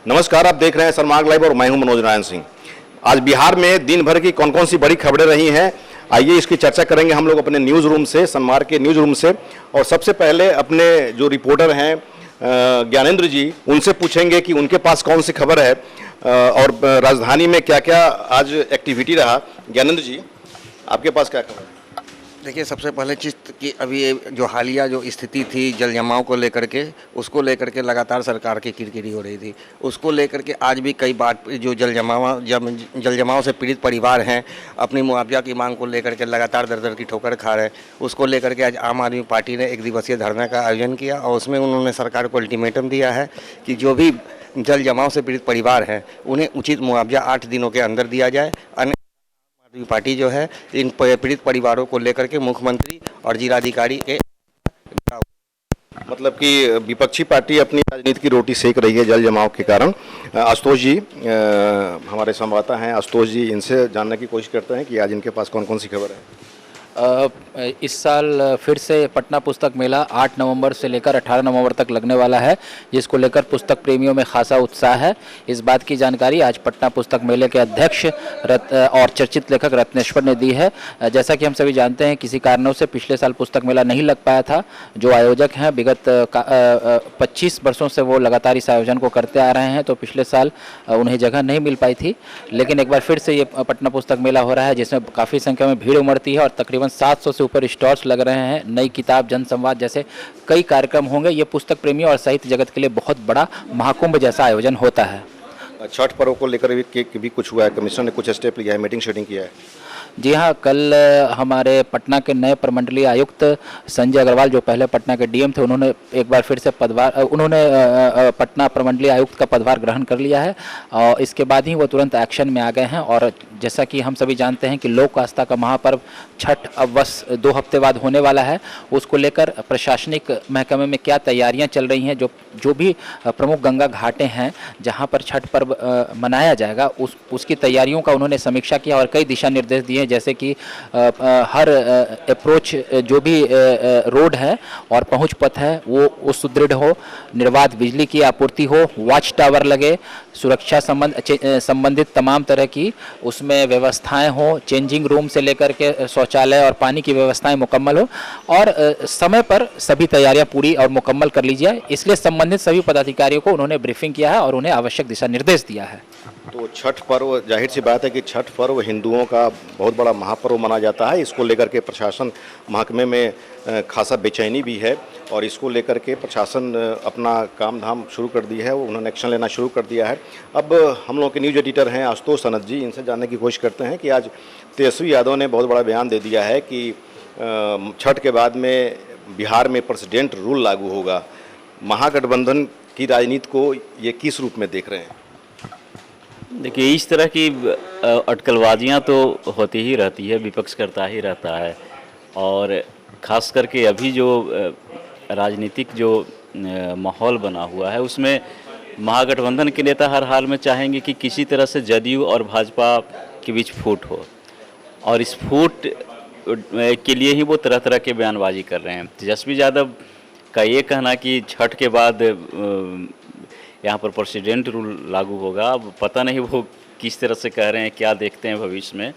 नमस्कार, आप देख रहे हैं सनमार्ग लाइव और मैं हूं मनोज नारायण सिंह। आज बिहार में दिन भर की कौन कौन सी बड़ी खबरें रही हैं, आइए इसकी चर्चा करेंगे हम लोग अपने न्यूज़ रूम से, सनमार्ग के न्यूज़ रूम से। और सबसे पहले अपने जो रिपोर्टर हैं ज्ञानेंद्र जी, उनसे पूछेंगे कि उनके पास कौन सी खबर है और राजधानी में क्या क्या आज एक्टिविटी रहा। ज्ञानेंद्र जी, आपके पास क्या खबर है? देखिए, सबसे पहले चीज़ कि अभी ये जो हालिया जो स्थिति थी जल जमाव को लेकर के, उसको लेकर के लगातार सरकार की किरकिरी हो रही थी। उसको लेकर के आज भी कई बार जो जल जमाव से पीड़ित परिवार हैं, अपनी मुआवजा की मांग को लेकर के लगातार दर दर की ठोकर खा रहे हैं। उसको लेकर के आज आम आदमी पार्टी ने एक दिवसीय धरना का आयोजन किया और उसमें उन्होंने सरकार को अल्टीमेटम दिया है कि जो भी जल जमाव से पीड़ित परिवार हैं उन्हें उचित मुआवजा 8 दिनों के अंदर दिया जाए। पार्टी जो है इन पीड़ित परिवारों को लेकर के मुख्यमंत्री और जिलाधिकारी के मतलब कि विपक्षी पार्टी अपनी राजनीति की रोटी सेक रही है जल जमाव के कारण। आशुतोष जी, हमारे संवाददाता हैं आशुतोष जी, इनसे जानने की कोशिश करते हैं कि आज इनके पास कौन कौन सी खबर है। इस साल फिर से पटना पुस्तक मेला 8 नवंबर से लेकर 18 नवंबर तक लगने वाला है, जिसको लेकर पुस्तक प्रेमियों में खासा उत्साह है। इस बात की जानकारी आज पटना पुस्तक मेले के अध्यक्ष और चर्चित लेखक रत्नेश्वर ने दी है। जैसा कि हम सभी जानते हैं, किसी कारणों से पिछले साल पुस्तक मेला नहीं लग पाया था। जो आयोजक हैं विगत 25 वर्षों से वो लगातार इस आयोजन को करते आ रहे हैं, तो पिछले साल उन्हें जगह नहीं मिल पाई थी। लेकिन एक बार फिर से ये पटना पुस्तक मेला हो रहा है, जिसमें काफ़ी संख्या में भीड़ उमड़ती है और तकरीबन 700 से ऊपर स्टॉल्स लग रहे हैं। नई किताब, जनसंवाद जैसे कई कार्यक्रम होंगे। ये पुस्तक प्रेमियों और साहित्य जगत के लिए बहुत बड़ा महाकुंभ जैसा आयोजन होता है। छठ पर्व को लेकर भी कुछ हुआ है, कमिश्नर ने कुछ स्टेप लिया है, मीटिंग शेटिंग किया है। जी हाँ, कल हमारे पटना के नए प्रमंडलीय आयुक्त संजय अग्रवाल, जो पहले पटना के डीएम थे, उन्होंने एक बार फिर से पटना प्रमंडलीय आयुक्त का पदभार ग्रहण कर लिया है और इसके बाद ही वो तुरंत एक्शन में आ गए हैं। और जैसा कि हम सभी जानते हैं कि लोक आस्था का महापर्व छठ अब बस 2 हफ्ते बाद होने वाला है। उसको लेकर प्रशासनिक महकमे में क्या तैयारियां चल रही हैं, जो भी प्रमुख गंगा घाटें हैं जहां पर छठ पर्व मनाया जाएगा, उसकी तैयारियों का उन्होंने समीक्षा किया और कई दिशा निर्देश दिए, जैसे कि हर अप्रोच जो भी रोड है और पहुंच पथ है वो सुदृढ़ हो, निर्बाध बिजली की आपूर्ति हो, वॉच टावर लगे, सुरक्षा संबंधित तमाम तरह की उसमें व्यवस्थाएं हो, चेंजिंग रूम से लेकर के शौचालय और पानी की व्यवस्थाएं मुकम्मल हो और समय पर सभी तैयारियां पूरी और मुकम्मल कर ली जाए। इसलिए संबंधित सभी पदाधिकारियों को उन्होंने ब्रीफिंग किया है और उन्हें आवश्यक दिशा निर्देश दिया है। तो छठ पर्व, जाहिर सी बात है कि छठ पर्व हिंदुओं का बहुत बड़ा महापर्व माना जाता है। इसको लेकर के प्रशासन महकमे में खासा बेचैनी भी है और इसको लेकर के प्रशासन अपना काम धाम शुरू कर दी है, उन्होंने एक्शन लेना शुरू कर दिया है। अब हम लोग के न्यूज़ एडिटर हैं आशुतोष सनत जी, इनसे जानने की कोशिश करते हैं कि आज तेजस्वी यादव ने बहुत बड़ा बयान दे दिया है कि छठ के बाद में बिहार में प्रेसिडेंट रूल लागू होगा। महागठबंधन की राजनीति को ये किस रूप में देख रहे हैं? देखिए, इस तरह की अटकलबाजियाँ तो होती ही रहती है, विपक्ष करता ही रहता है। और ख़ास करके अभी जो राजनीतिक जो माहौल बना हुआ है, उसमें महागठबंधन के नेता हर हाल में चाहेंगे कि किसी तरह से जदयू और भाजपा के बीच फूट हो, और इस फूट के लिए ही वो तरह तरह के बयानबाजी कर रहे हैं। तेजस्वी यादव का ये कहना कि छठ के बाद यहाँ पर प्रेसिडेंट रूल लागू होगा, अब पता नहीं वो किस तरह से कह रहे हैं, क्या देखते हैं भविष्य में,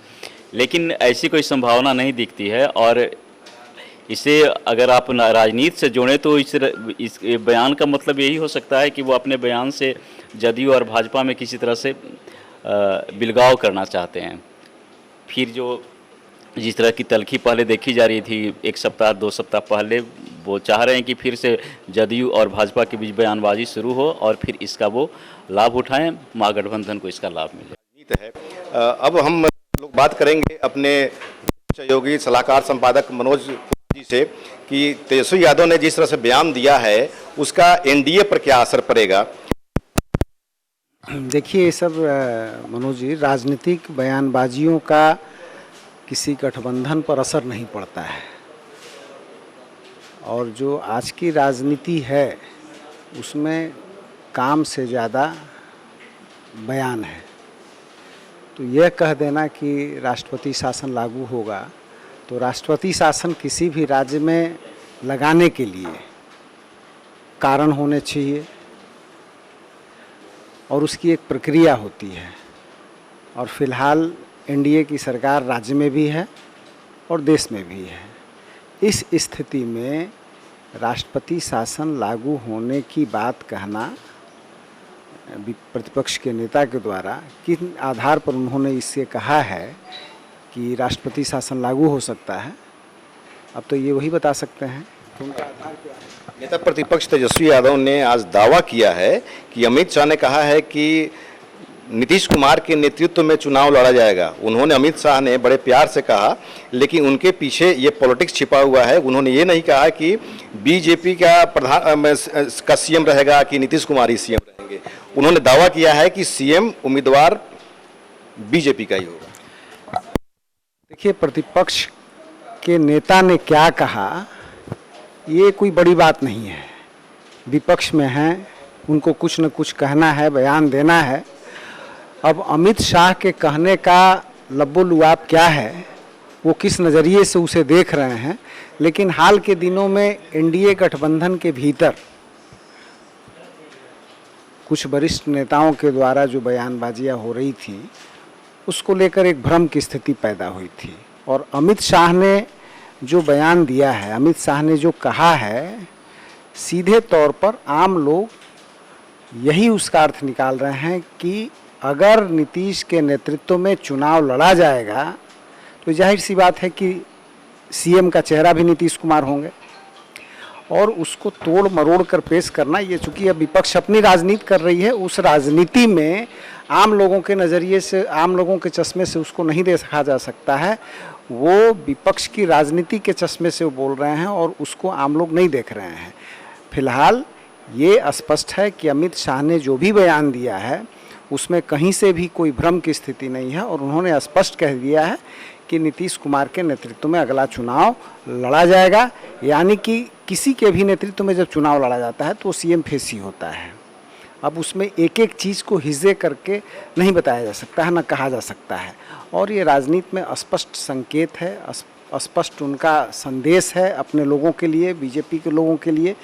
लेकिन ऐसी कोई संभावना नहीं दिखती है। और इसे अगर आप राजनीति से जोड़ें तो इस बयान का मतलब यही हो सकता है कि वो अपने बयान से जदयू और भाजपा में किसी तरह से बिलगाव करना चाहते हैं। फिर जो जिस तरह की तल्खी पहले देखी जा रही थी 1 सप्ताह 2 सप्ताह पहले, वो चाह रहे हैं कि फिर से जदयू और भाजपा के बीच बयानबाजी शुरू हो और फिर इसका वो लाभ उठाएं, महागठबंधन को इसका लाभ मिले। है। अब हम लोग बात करेंगे अपने सहयोगी सलाहकार संपादक मनोज जी से कि तेजस्वी यादव ने जिस तरह से बयान दिया है उसका एनडीए पर क्या असर पड़ेगा। देखिए, ये सब मनोज जी, राजनीतिक बयानबाजियों का किसी गठबंधन पर असर नहीं पड़ता है और जो आज की राजनीति है उसमें काम से ज़्यादा बयान है। तो यह कह देना कि राष्ट्रपति शासन लागू होगा, तो राष्ट्रपति शासन किसी भी राज्य में लगाने के लिए कारण होने चाहिए। और उसकी एक प्रक्रिया होती है। और फिलहाल एनडीए की सरकार राज्य में भी है और देश में भी है। इस स्थिति में राष्ट्रपति शासन लागू होने की बात कहना प्रतिपक्ष के नेता के द्वारा किन आधार पर उन्होंने इससे कहा है कि राष्ट्रपति शासन लागू हो सकता है, अब तो ये वही बता सकते हैं कि उनका आधार क्या है। नेता प्रतिपक्ष तेजस्वी यादव ने आज दावा किया है कि अमित शाह ने कहा है कि नीतीश कुमार के नेतृत्व में चुनाव लड़ा जाएगा। उन्होंने, अमित शाह ने बड़े प्यार से कहा, लेकिन उनके पीछे ये पॉलिटिक्स छिपा हुआ है। उन्होंने ये नहीं कहा कि बीजेपी का सीएम रहेगा कि नीतीश कुमार ही सीएम रहेंगे। उन्होंने दावा किया है कि सीएम उम्मीदवार बीजेपी का ही होगा। देखिए, प्रतिपक्ष के नेता ने क्या कहा ये कोई बड़ी बात नहीं है। विपक्ष में हैं, उनको कुछ न कुछ कहना है, बयान देना है। अब अमित शाह के कहने का लब्बो-लुआब क्या है, वो किस नज़रिए से उसे देख रहे हैं, लेकिन हाल के दिनों में एनडीए गठबंधन के भीतर कुछ वरिष्ठ नेताओं के द्वारा जो बयानबाजियां हो रही थी, उसको लेकर एक भ्रम की स्थिति पैदा हुई थी। और अमित शाह ने जो बयान दिया है, अमित शाह ने जो कहा है, सीधे तौर पर आम लोग यही उसका अर्थ निकाल रहे हैं कि अगर नीतीश के नेतृत्व में चुनाव लड़ा जाएगा तो जाहिर सी बात है कि सीएम का चेहरा भी नीतीश कुमार होंगे और उसको तोड़ मरोड़ कर पेश करना, ये चूंकि अब विपक्ष अपनी राजनीति कर रही है, उस राजनीति में आम लोगों के नज़रिए से, आम लोगों के चश्मे से उसको नहीं देखा जा सकता है। वो विपक्ष की राजनीति के चश्मे से वो बोल रहे हैं और उसको आम लोग नहीं देख रहे हैं। फिलहाल ये स्पष्ट है कि अमित शाह ने जो भी बयान दिया है उसमें कहीं से भी कोई भ्रम की स्थिति नहीं है और उन्होंने स्पष्ट कह दिया है कि नीतीश कुमार के नेतृत्व में अगला चुनाव लड़ा जाएगा। यानी कि किसी के भी नेतृत्व में जब चुनाव लड़ा जाता है तो वो सीएम फेस ही होता है। अब उसमें एक एक चीज़ को हिस्से करके नहीं बताया जा सकता है, ना कहा जा सकता है। और ये राजनीति में स्पष्ट संकेत है, स्पष्ट उनका संदेश है अपने लोगों के लिए, बीजेपी के लोगों के लिए।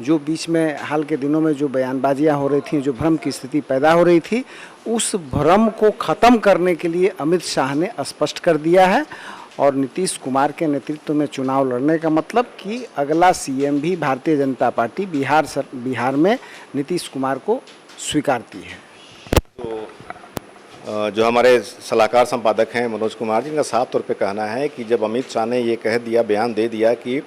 जो बीच में हाल के दिनों में जो बयानबाजियां हो रही थी, जो भ्रम की स्थिति पैदा हो रही थी, उस भ्रम को ख़त्म करने के लिए अमित शाह ने स्पष्ट कर दिया है। और नीतीश कुमार के नेतृत्व में चुनाव लड़ने का मतलब कि अगला सीएम भी भारतीय जनता पार्टी बिहार में नीतीश कुमार को स्वीकारती है। तो जो हमारे सलाहकार संपादक हैं मनोज कुमार जी, इनका साफ तौर पे कहना है कि जब अमित शाह ने ये कह दिया, बयान दे दिया कि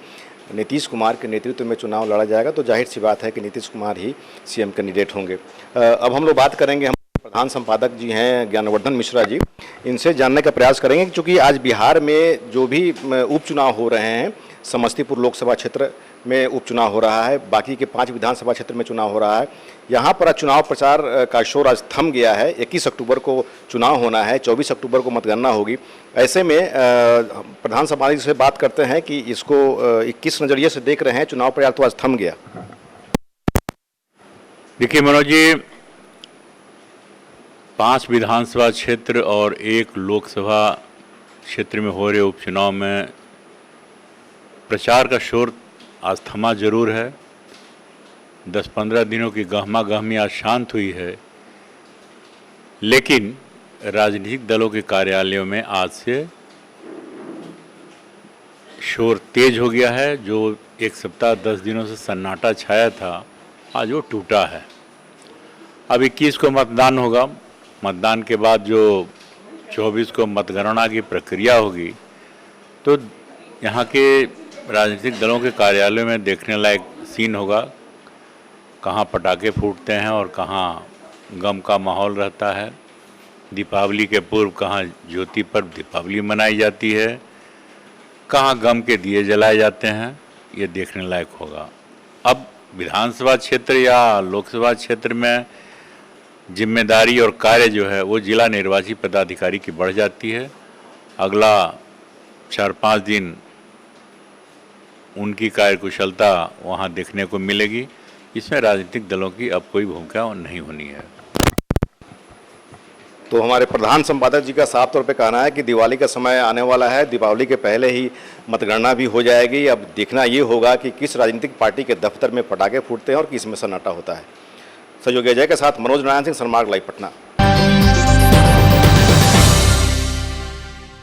नीतीश कुमार के नेतृत्व में चुनाव लड़ा जाएगा, तो जाहिर सी बात है कि नीतीश कुमार ही सीएम कैंडिडेट होंगे। अब हम लोग बात करेंगे, हम प्रधान संपादक जी हैं ज्ञानवर्धन मिश्रा जी, इनसे जानने का प्रयास करेंगे क्योंकि आज बिहार में जो भी उपचुनाव हो रहे हैं, समस्तीपुर लोकसभा क्षेत्र में उपचुनाव हो रहा है, बाकी के 5 विधानसभा क्षेत्र में चुनाव हो रहा है। यहाँ पर चुनाव प्रचार का शोर आज थम गया है। 21 अक्टूबर को चुनाव होना है, 24 अक्टूबर को मतगणना होगी। ऐसे में प्रधान संपादक से बात करते हैं कि इसको किस नज़रिए से देख रहे हैं, चुनाव प्रचार तो आज थम गया। देखिए मनोज जी, 5 विधानसभा क्षेत्र और 1 लोकसभा क्षेत्र में हो रहे उपचुनाव में प्रचार का शोर आज थमा जरूर है। 10-15 दिनों की गहमा गहमी आज शांत हुई है, लेकिन राजनीतिक दलों के कार्यालयों में आज से शोर तेज हो गया है। जो 1 सप्ताह 10 दिनों से सन्नाटा छाया था, आज वो टूटा है। अब 21 को मतदान होगा, मतदान के बाद जो 24 को मतगणना की प्रक्रिया होगी, तो यहाँ के राजनीतिक दलों के कार्यालयों में देखने लायक सीन होगा। कहाँ पटाखे फूटते हैं और कहाँ गम का माहौल रहता है। दीपावली के पूर्व कहाँ ज्योति पर्व दीपावली मनाई जाती है, कहाँ गम के दिए जलाए जाते हैं, ये देखने लायक होगा। अब विधानसभा क्षेत्र या लोकसभा क्षेत्र में जिम्मेदारी और कार्य जो है वो जिला निर्वाची पदाधिकारी की बढ़ जाती है। अगला 4-5 दिन उनकी कार्यकुशलता वहाँ देखने को मिलेगी। इसमें राजनीतिक दलों की अब कोई भूमिका नहीं होनी है। तो हमारे प्रधान संपादक जी का साफ तौर पे कहना है कि दिवाली का समय आने वाला है, दीपावली के पहले ही मतगणना भी हो जाएगी। अब देखना ये होगा कि किस राजनीतिक पार्टी के दफ्तर में पटाखे फूटते हैं और किस में सन्नाटा होता है। सहयोगी अजय के साथ मनोज नारायण सिंह, सनमार्ग लाइव, पटना।